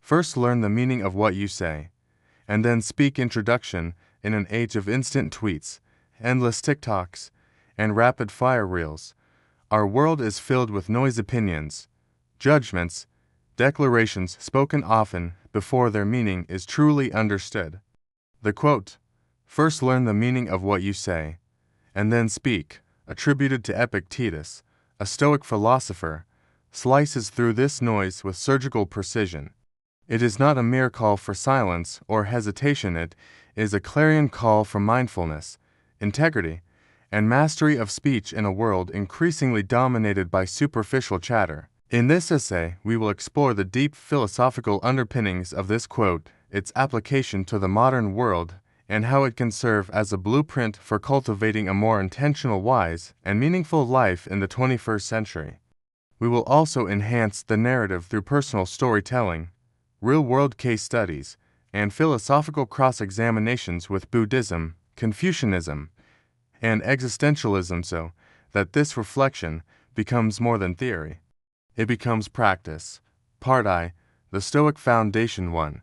First learn the meaning of what you say, and then speak. Introduction. In an age of instant tweets, endless TikToks, and rapid-fire reels, our world is filled with noise. Opinions, judgments, declarations spoken often before their meaning is truly understood. The quote, "First learn the meaning of what you say, and then speak," attributed to Epictetus, a Stoic philosopher, slices through this noise with surgical precision. It is not a mere call for silence or hesitation, it is a clarion call for mindfulness, integrity, and mastery of speech in a world increasingly dominated by superficial chatter. In this essay, we will explore the deep philosophical underpinnings of this quote, its application to the modern world, and how it can serve as a blueprint for cultivating a more intentional, wise, and meaningful life in the 21st century. We will also enhance the narrative through personal storytelling, real-world case studies, and philosophical cross-examinations with Buddhism, Confucianism, and existentialism, so that this reflection becomes more than theory. It becomes practice. Part I. The Stoic Foundation 1.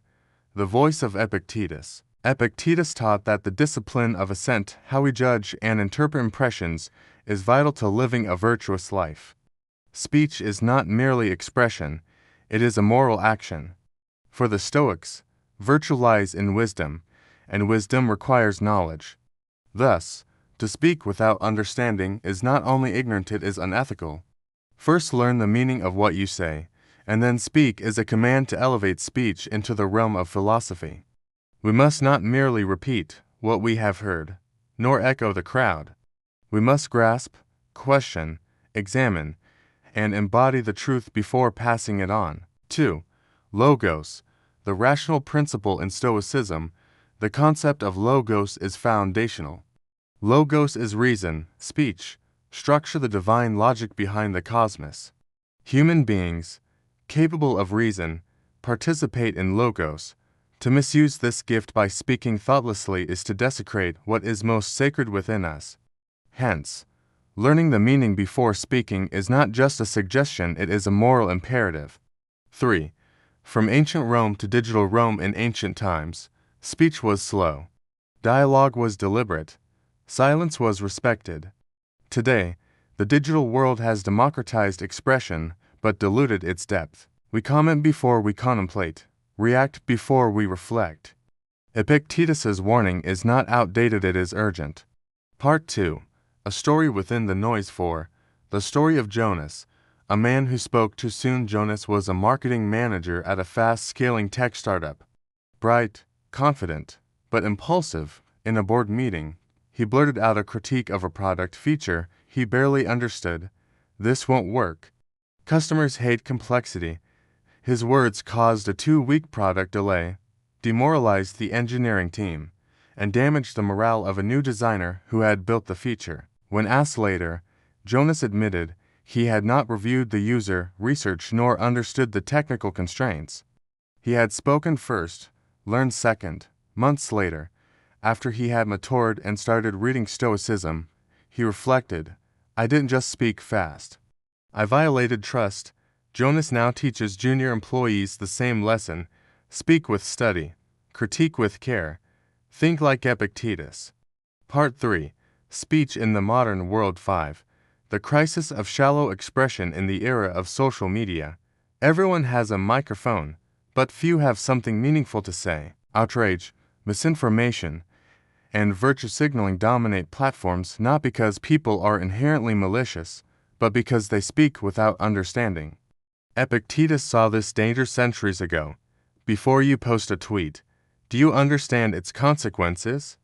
The Voice of Epictetus. Epictetus taught that the discipline of assent, how we judge and interpret impressions, is vital to living a virtuous life. Speech is not merely expression, it is a moral action. For the Stoics, virtue lies in wisdom, and wisdom requires knowledge. Thus, to speak without understanding is not only ignorant, it is unethical. First learn the meaning of what you say, and then speak is a command to elevate speech into the realm of philosophy. We must not merely repeat what we have heard, nor echo the crowd. We must grasp, question, examine, and embody the truth before passing it on. 2. Logos. The rational principle in Stoicism, the concept of logos is foundational. Logos is reason, speech, structure, the divine logic behind the cosmos. Human beings, capable of reason, participate in logos. To misuse this gift by speaking thoughtlessly is to desecrate what is most sacred within us. Hence, learning the meaning before speaking is not just a suggestion, it is a moral imperative. 3. From ancient Rome to digital Rome. In ancient times, speech was slow. Dialogue was deliberate. Silence was respected. Today, the digital world has democratized expression, but diluted its depth. We comment before we contemplate, react before we reflect. Epictetus's warning is not outdated, it is urgent. Part 2. A story within the noise. 4. The story of Jonas, a man who spoke too soon. Jonas was a marketing manager at a fast-scaling tech startup. Bright, confident, but impulsive. In a board meeting, he blurted out a critique of a product feature he barely understood. "This won't work. Customers hate complexity." His words caused a 2-week product delay, demoralized the engineering team, and damaged the morale of a new designer who had built the feature. When asked later, Jonas admitted he had not reviewed the user research nor understood the technical constraints. He had spoken first, learned second. Months later, after he had matured and started reading Stoicism, he reflected, "I didn't just speak fast. I violated trust." Jonas now teaches junior employees the same lesson: speak with study, critique with care, think like Epictetus. Part 3. Speech in the Modern World. 5. The crisis of shallow expression in the era of social media. Everyone has a microphone, but few have something meaningful to say. Outrage, misinformation, and virtue signaling dominate platforms, not because people are inherently malicious, but because they speak without understanding. Epictetus saw this danger centuries ago. Before you post a tweet, do you understand its consequences?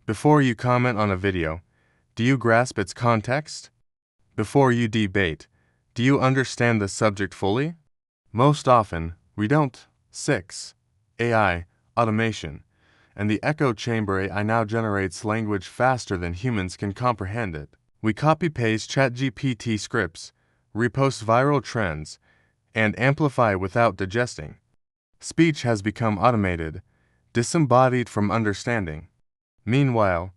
Before you comment on a video, do you grasp its context? Before you debate, do you understand the subject fully? Most often, we don't. 6. AI, automation, and the echo chamber. AI now generates language faster than humans can comprehend it. We copy-paste ChatGPT scripts, repost viral trends, and amplify without digesting. Speech has become automated, disembodied from understanding. Meanwhile,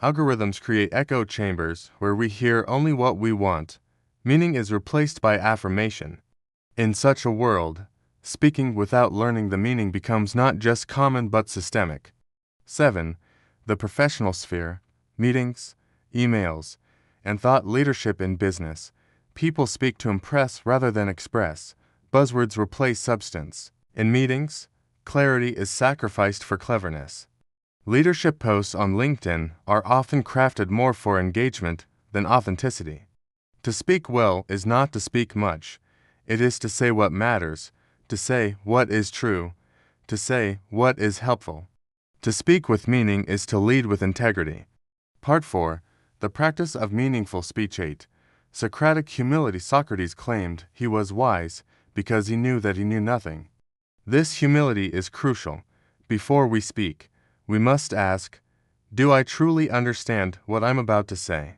algorithms create echo chambers where we hear only what we want. Meaning is replaced by affirmation. In such a world, Speaking without learning the meaning becomes not just common but systemic. 7. The professional sphere, meetings, emails, and thought leadership in business. People speak to impress rather than express. Buzzwords replace substance. In meetings, clarity is sacrificed for cleverness. Leadership posts on LinkedIn are often crafted more for engagement than authenticity. To speak well is not to speak much. It is to say what matters, to say what is true, to say what is helpful. To speak with meaning is to lead with integrity. Part 4. The practice of meaningful speech. 8. Socratic humility. Socrates claimed he was wise because he knew that he knew nothing. This humility is crucial. Before we speak, we must ask, do I truly understand what I'm about to say?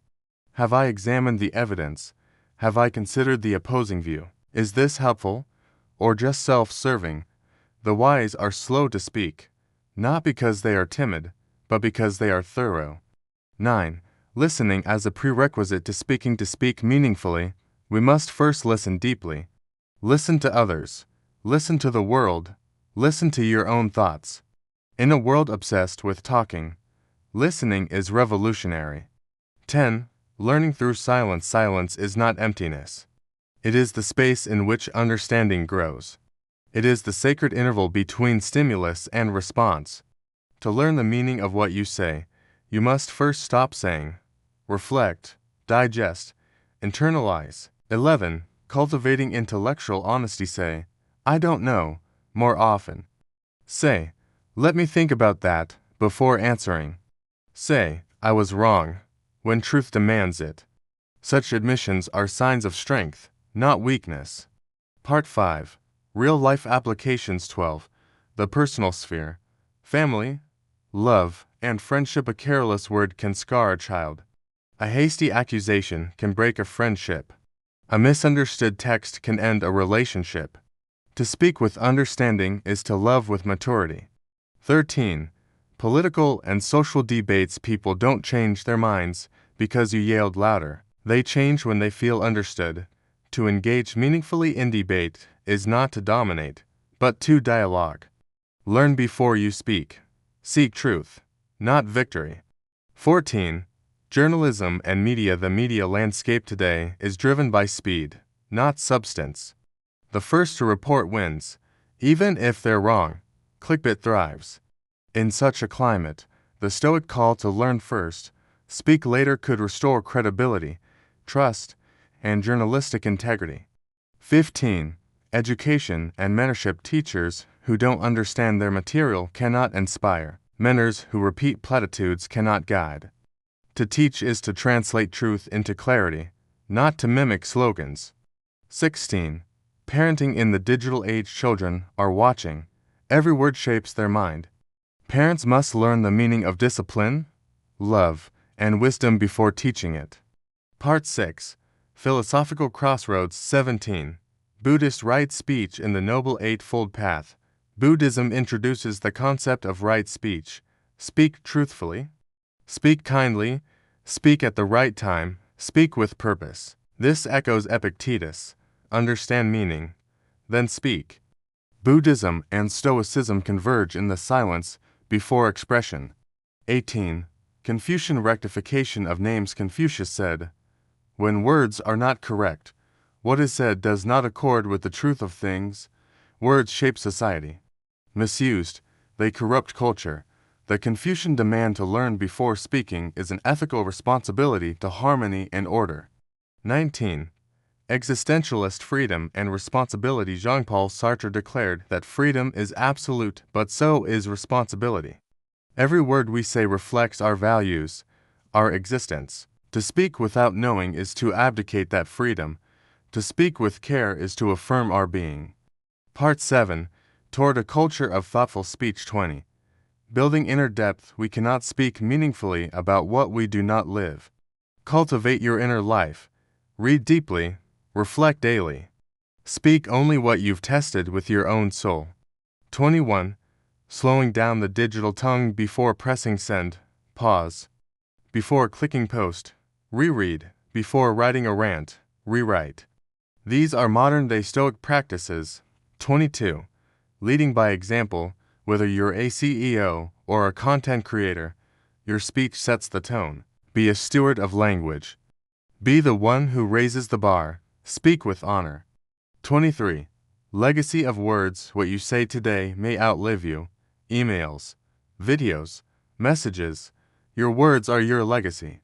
Have I examined the evidence? Have I considered the opposing view? Is this helpful, or just self-serving? The wise are slow to speak, not because they are timid, but because they are thorough. 9. Listening as a prerequisite to speaking. To speak meaningfully, we must first listen deeply. Listen to others. Listen to the world. Listen to your own thoughts. In a world obsessed with talking, listening is revolutionary. 10. Learning through silence. Silence is not emptiness. It is the space in which understanding grows. It is the sacred interval between stimulus and response. To learn the meaning of what you say, you must first stop saying, reflect, digest, internalize. 11. Cultivating intellectual honesty. Say, I don't know, more often. Say, let me think about that, before answering. Say, I was wrong, when truth demands it. Such admissions are signs of strength, not weakness. Part 5. Real-life applications. 12. The personal sphere. Family, love, and friendship. A careless word can scar a child. A hasty accusation can break a friendship. A misunderstood text can end a relationship. To speak with understanding is to love with maturity. 13. Political and social debates. People don't change their minds because you yelled louder. They change when they feel understood. To engage meaningfully in debate is not to dominate, but to dialogue. Learn before you speak. Seek truth, not victory. 14. Journalism and media. The media landscape today is driven by speed, not substance. The first to report wins, even if they're wrong. Clickbait thrives. In such a climate, the Stoic call to learn first, speak later could restore credibility, trust, and journalistic integrity. 15. Education and mentorship. Teachers who don't understand their material cannot inspire. Mentors who repeat platitudes cannot guide. To teach is to translate truth into clarity, not to mimic slogans. 16. Parenting in the digital age. Children are watching. Every word shapes their mind. Parents must learn the meaning of discipline, love, and wisdom before teaching it. Part 6. Philosophical crossroads. 17. Buddhist right speech in the Noble Eightfold Path. Buddhism introduces the concept of right speech. Speak truthfully. Speak kindly. Speak at the right time. Speak with purpose. This echoes Epictetus. Understand meaning, then speak. Buddhism and Stoicism converge in the silence before expression. 18. Confucian rectification of names. Confucius said, when words are not correct, what is said does not accord with the truth of things. Words shape society. Misused, they corrupt culture. The Confucian demand to learn before speaking is an ethical responsibility to harmony and order. 19. Existentialist freedom and responsibility. Jean-Paul Sartre declared that freedom is absolute, but so is responsibility. Every word we say reflects our values, our existence. To speak without knowing is to abdicate that freedom. To speak with care is to affirm our being. Part 7. Toward a culture of thoughtful speech. 20. Building inner depth. We cannot speak meaningfully about what we do not live. Cultivate your inner life. Read deeply. Reflect daily. Speak only what you've tested with your own soul. 21. Slowing down the digital tongue. Before pressing send, pause. Before clicking post, reread. Before writing a rant, rewrite. These are modern-day Stoic practices. 22. leading by example. Whether you're a CEO or a content creator, your speech sets the tone. Be a steward of language. Be the one who raises the bar. Speak with honor. 23. Legacy of words. What you say today may outlive you. Emails, videos, messages. Your words are your legacy.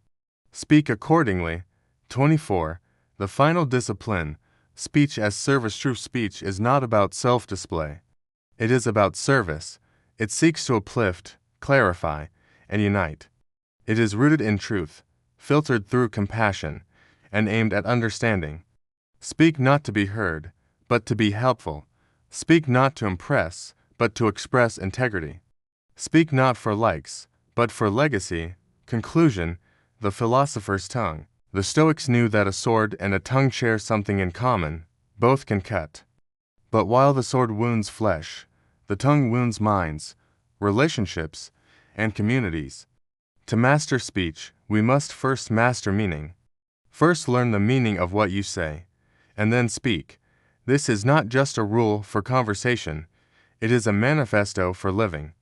Speak accordingly. 24. The final discipline. Speech as service. True speech is not about self-display. It is about service. It seeks to uplift, clarify, and unite. It is rooted in truth, filtered through compassion, and aimed at understanding. Speak not to be heard, but to be helpful. Speak not to impress, but to express integrity. Speak not for likes, but for legacy. Conclusion. The philosopher's tongue. The Stoics knew that a sword and a tongue share something in common. Both can cut. But while the sword wounds flesh, the tongue wounds minds, relationships, and communities. To master speech, we must first master meaning. First learn the meaning of what you say, and then speak. This is not just a rule for conversation, it is a manifesto for living.